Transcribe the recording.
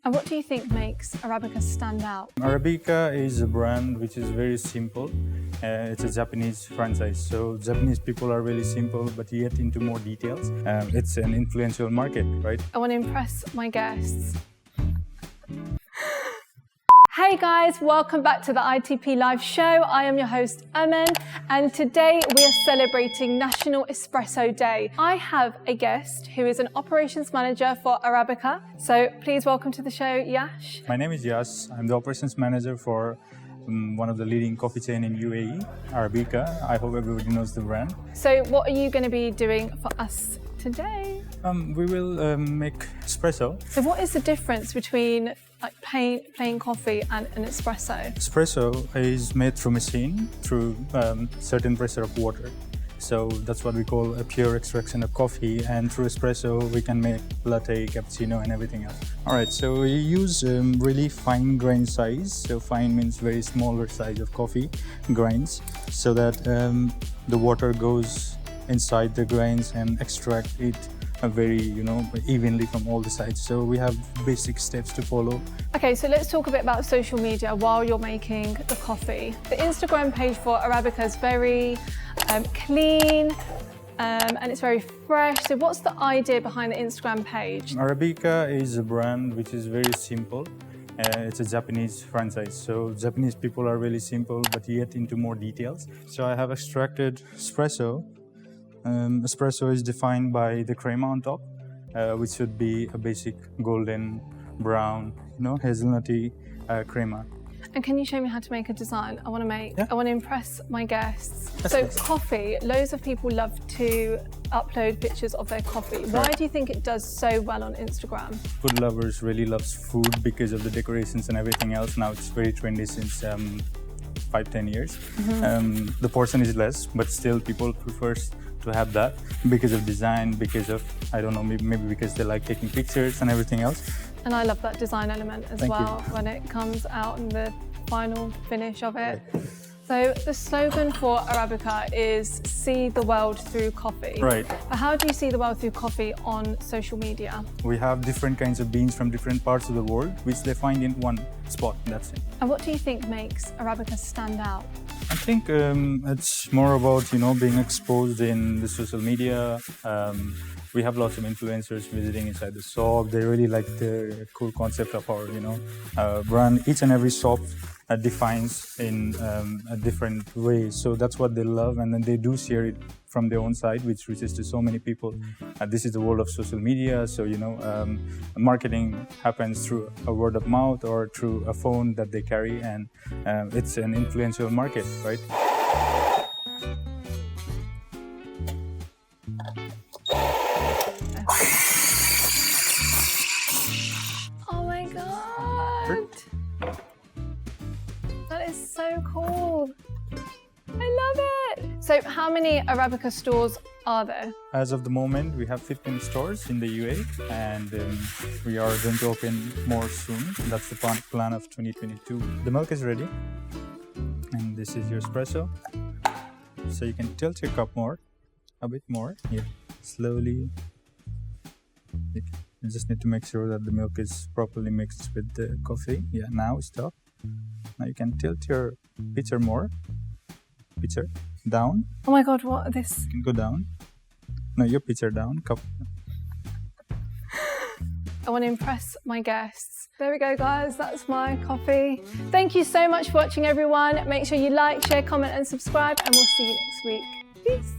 And what do you think makes Arabica stand out? Arabica is a brand which is very simple. It's a Japanese franchise, so Japanese people are really simple, but yet into more details. It's an influential market, right? I want to impress my guests. Hey guys, welcome back to the ITP Live Show. I am your host, Amen, and today we are celebrating National Espresso Day. I have a guest who is an Operations Manager for Arabica. So please welcome to the show, Yash. My name is Yash. I'm the Operations Manager for one of the leading coffee chain in UAE, Arabica. I hope everybody knows the brand. So what are you going to be doing for us today? We will make espresso. So what is the difference between like plain coffee and an espresso? Espresso is made through machine, through certain pressure of water. So that's what we call a pure extraction of coffee, and through espresso we can make latte, cappuccino and everything else. Alright, so we use really fine grain size. So fine means very smaller size of coffee grains, so that the water goes inside the grains and extract it very, evenly from all the sides. So we have basic steps to follow. Okay, so let's talk a bit about social media while you're making the coffee. The Instagram page for Arabica is very clean and it's very fresh. So what's the idea behind the Instagram page? Arabica is a brand which is very simple. It's a Japanese franchise, so Japanese people are really simple, but yet into more details. So I have extracted espresso. Espresso is defined by the crema on top, which should be a basic golden brown, hazelnutty crema. And can you show me how to make a design? I want to impress my guests. Yes, so yes. Coffee, loads of people love to upload pictures of their coffee. Why do you think it does so well on Instagram? Food lovers really loves food because of the decorations and everything else. Now it's very trendy since 5-10 years. The portion is less, but still people prefer to have that because of design, because of, I don't know, maybe because they like taking pictures and everything else. And I love that design element as Thank well you. when it comes out in the final finish of it. So the slogan for Arabica is "See the world through coffee." Right. But how do you see the world through coffee on social media? We have different kinds of beans from different parts of the world, which they find in one spot, that's it. And what do you think makes Arabica stand out? I think it's more about, being exposed in the social media. We have lots of influencers visiting inside the shop. They really like the cool concept of our, brand. Each and every shop defines in a different way. So that's what they love, and then they do share it from their own side, which reaches to so many people. This is the world of social media. So, marketing happens through a word of mouth or through a phone that they carry, and it's an influential market, right? Oh my God! That is so cool. I love it. So how many Arabica stores are there? As of the moment, we have 15 stores in the UAE, and we are going to open more soon. That's the plan of 2022. The milk is ready, and this is your espresso. So you can tilt your cup more, a bit more, here, slowly. You just need to make sure that the milk is properly mixed with the coffee. Yeah, now stop. Now you can tilt your pitcher more. Pitcher down. Oh my God, what this? You can go down. No, your pitcher down. Cup. I want to impress my guests. There we go, guys. That's my coffee. Thank you so much for watching, everyone. Make sure you like, share, comment, and subscribe, and we'll see you next week. Peace.